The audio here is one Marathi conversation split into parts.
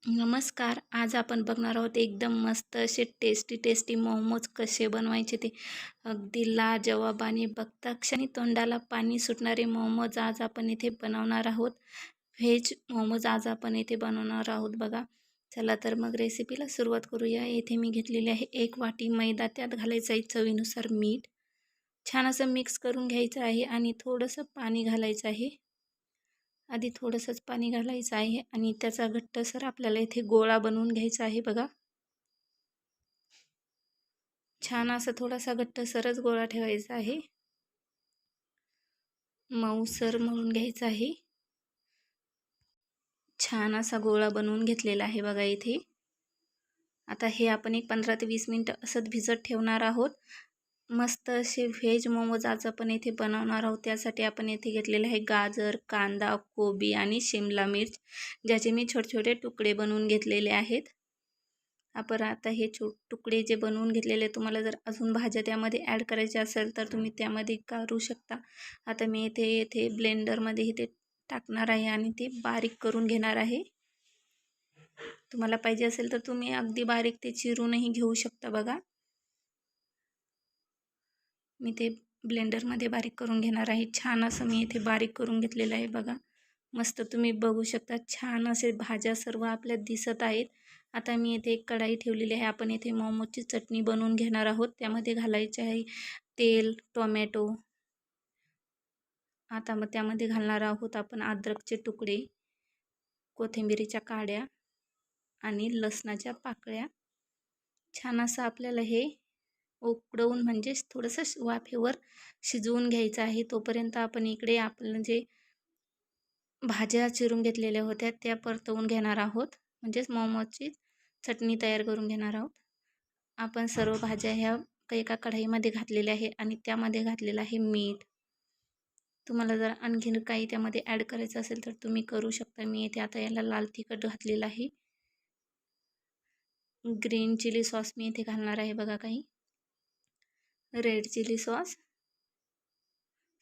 नमस्कार. आज आपण बघणार आहोत एकदम मस्त असे टेस्टी मोमोज कसे बनवायचे ते. अगदी लाजवाब आणि बघता क्षणी तोंडाला पाणी सुटणारे मोमोज आज आपण इथे बनवणार आहोत. व्हेज मोमोज आज आपण इथे बनवणार आहोत बघा. चला तर मग रेसिपीला सुरुवात करूया. इथे मी घेतलेली आहे 1 वाटी मैदा. त्यात घालायचं आहे चवीनुसार मीठ. छान असं मिक्स करून घ्यायचं आहे आणि थोडंसं पाणी घालायचं आहे. आधी थोडंसंच पाणी घालायचं आहे आणि त्याचा घट्टसर आपल्याला इथे गोळा बनवून घ्यायचा आहे बघा. छान असा थोडासा घट्टसरच गोळा ठेवायचा आहे. मऊसर मळून घ्यायचा आहे. छान असा गोळा बनवून घेतलेला आहे बघा इथे. आता हे आपण एक 15 ते 20 मिनिटं असंच भिजत ठेवणार आहोत. मस्त असे व्हेज मोमोज आज आपण इथे बनवणार आहोत. त्यासाठी आपण इथे घेतलेले आहे गाजर, कांदा, कोबी आणि शिमला मिर्च, ज्याचे मी छोटे तुकडे बनवून घेतलेले आहेत. आपण आता हे तुकडे जे बनवून घेतलेले, तुम्हाला जर अजून भाज्या त्यामध्ये ॲड करायच्या असेल तर तुम्ही त्यामध्ये करू शकता. आता मी इथे ब्लेंडरमध्ये इथे टाकणार आहे आणि ते बारीक करून घेणार आहे. तुम्हाला पाहिजे असेल तर तुम्ही अगदी बारीक ते चिरूनही घेऊ शकता बघा. मी ते ब्लेंडरमध्ये बारीक करून घेणार आहे. छान असं मी इथे बारीक करून घेतलेलं आहे बघा. मस्त तुम्ही बघू शकता छान असे भाज्या सर्व आपल्या दिसत आहेत. आता मी इथे एक कढाई ठेवलेली आहे. आपण इथे मोमोजची चटणी बनवून घेणार आहोत. त्यामध्ये घालायचे आहे तेल, टोमॅटो. आता मग त्यामध्ये घालणार आहोत आपण अद्रकचे तुकडे, कोथिंबीरीच्या काड्या आणि लसणाच्या पाकळ्या. छान असं आपल्याला हे उकडवून म्हणजेच थोडंसं वाफेवर शिजवून घ्यायचं आहे. तोपर्यंत आपण इकडे आपलं जे भाज्या चिरून घेतलेल्या होत्या त्या परतवून घेणार आहोत. म्हणजेच मोमोजची चटणी तयार करून घेणार आहोत. आपण सर्व भाज्या ह्या एका कढईमध्ये घातलेल्या आहे आणि त्यामध्ये घातलेलं आहे मीठ. तुम्हाला जर आणखीन काही त्यामध्ये ॲड करायचं असेल तर तुम्ही करू शकता. मी इथे आता याला लाल तिखट घातलेलं आहे. ग्रीन चिली सॉस मी इथे घालणार आहे बघा काही. Red chilli sauce,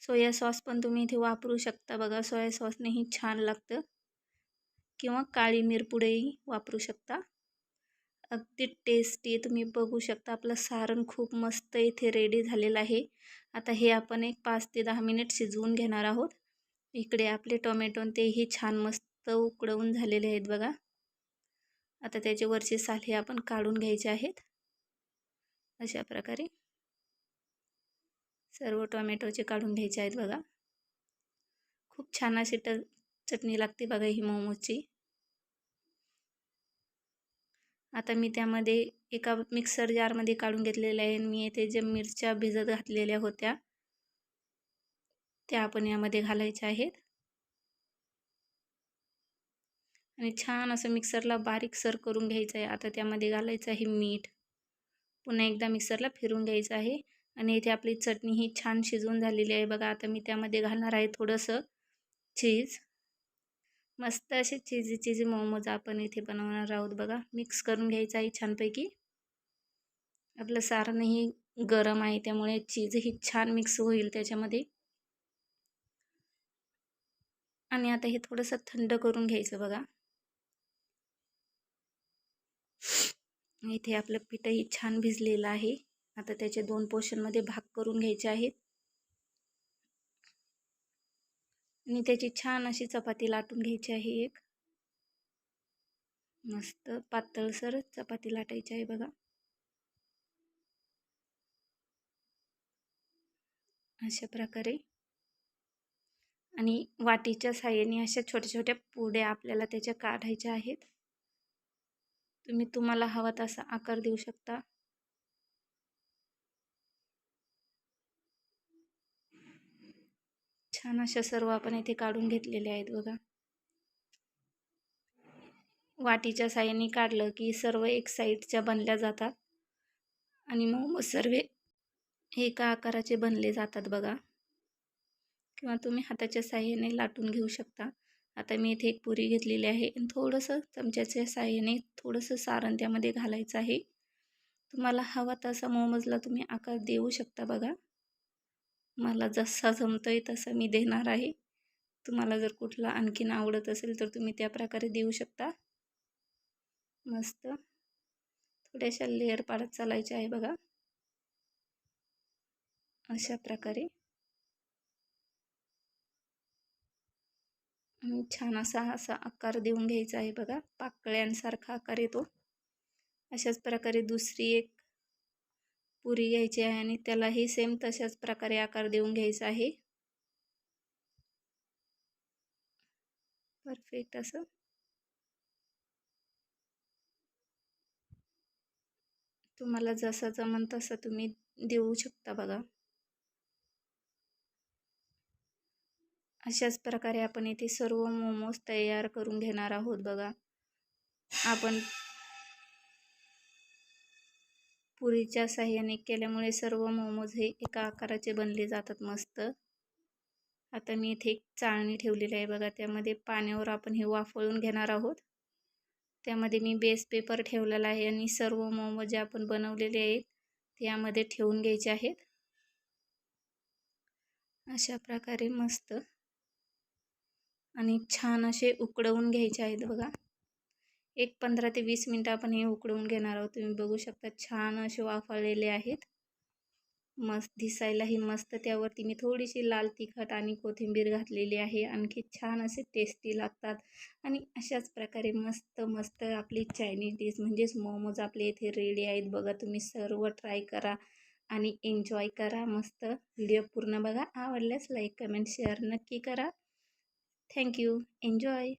soya sauce पण तुम्ही इथे वापरू शकता बघा. सोया सॉसनेही छान लागतं किंवा काळी मिरपुडेही वापरू शकता. अगदी टेस्टी तुम्ही बघू शकता. आपलं सारण खूप मस्त इथे रेडी झालेलं आहे. आता हे आपण एक 5 ते 10 मिनिट शिजवून घेणार आहोत. इकडे आपले टोमॅटो तेही छान मस्त उकडवून झालेले आहेत बघा. आता त्याचे वरचे साल आपण काढून घ्यायचे आहेत. अशा प्रकारे सर्व टोमॅटोचे काढून घ्यायचे आहेत बघा. खूप छान अशी चटणी लागते बघा ही मोमोजची. आता मी त्यामध्ये एका मिक्सर जारमध्ये काढून घेतलेलं आहे. मी येथे जे मिरच्या भिजत घातलेल्या होत्या त्या आपण यामध्ये घालायच्या आहेत आणि छान असं मिक्सरला बारीकसर करून घ्यायचं आहे. आता त्यामध्ये घालायचं आहे मीठ. पुन्हा एकदा मिक्सरला फिरून घ्यायचं आहे आणि इथे आपली चटणी ही छान शिजवून झालेली आहे बघा. आता मी त्यामध्ये घालणार आहे थोडंसं चीज. मस्त असे चीजी मोमोज आपण इथे बनवणार आहोत बघा. मिक्स करून घ्यायचं आहे छानपैकी. आपलं सारणही गरम आहे त्यामुळे चीजही छान मिक्स होईल त्याच्यामध्ये. आणि आता हे थोडंसं थंड करून घ्यायचं बघा. इथे आपलं पीठही छान भिजलेलं आहे. आता त्याचे 2 पोर्शनमध्ये भाग करून घ्यायचे आहेत आणि त्याची छान अशी चपाती लाटून घ्यायची आहे. एक मस्त पातळसर चपाती लाटायची आहे बघा. अशा प्रकारे आणि वाटीच्या साहाय्याने अशा छोट्या पुड्या आपल्याला त्याच्या काढायच्या आहेत. तुम्हाला हवा तसा आकार देऊ शकता. छान अशा सर्व आपण इथे काढून घेतलेल्या आहेत बघा. वाटीच्या साहाय्याने काढलं की सर्व एक साईडच्या बनल्या जातात आणि मोमोज सर्व एका आकाराचे बनले जातात बघा. किंवा तुम्ही हाताच्या साहाय्याने लाटून घेऊ शकता. आता मी इथे एक पुरी घेतलेली आहे आणि थोडंसं चमच्याच्या साहाय्याने थोडंसं सारण त्यामध्ये घालायचं आहे. तुम्हाला हवा तसा मोमोजला तुम्ही आकार देऊ शकता बघा. मला जसा जमतोय तसं मी देणार आहे. तुम्हाला जर कुठला आणखीन आवडत असेल तर तुम्ही त्या प्रकारे देऊ शकता. मस्त थोड्याशा लेअर पाडत चालायच्या आहे बघा, अशा प्रकारे. छान असा असा आकार देऊन घ्यायचा आहे बघा, पाकळ्यांसारखा आकार येतो. अशाच प्रकारे दुसरी एक पुरी घ्यायची आहे आणि त्यालाही सेम तशाच प्रकारे आकार देऊन घ्यायचा आहे. परफेक्ट असं. तुम्हाला जसं जमन तसं तुम्ही देऊ शकता बघा. अशाच प्रकारे आपण इथे सर्व मोमोज तयार करून घेणार आहोत बघा. आपण पुरीच्या साह्याने केल्यामुळे सर्व मोमोज हे एका आकाराचे बनले जातात मस्त. आता मी इथे एक चाळणी ठेवलेली आहे बघा, त्यामध्ये पाण्यावर आपण हे वाफळून घेणार आहोत. त्यामध्ये मी बेस पेपर ठेवलेला आहे आणि सर्व मोमोज जे आपण बनवलेले आहेत ते यामध्ये ठेवून घ्यायचे आहेत. अशा प्रकारे मस्त आणि छान असे उकडवून घ्यायचे आहेत बघा. एक 15 ते 20 मिनटं आपण हे उकडवून घेणार आहोत. तुम्ही बघू शकता छान असे वाफळलेले आहेत. मस्त दिसायलाही मस्त. त्यावरती मी थोडीशी लाल तिखट आणि कोथिंबीर घातलेली आहे. आणखी छान असे टेस्टी लागतात. आणि अशाच प्रकारे मस्त मस्त आपली चायनीज डिश म्हणजेच मोमोज आपले इथे रेडी आहेत बघा. तुम्ही सर्व ट्राय करा आणि एन्जॉय करा. मस्त व्हिडिओ पूर्ण बघा. आवडल्यास लाईक कमेंट शेअर नक्की करा. थँक्यू. एन्जॉय.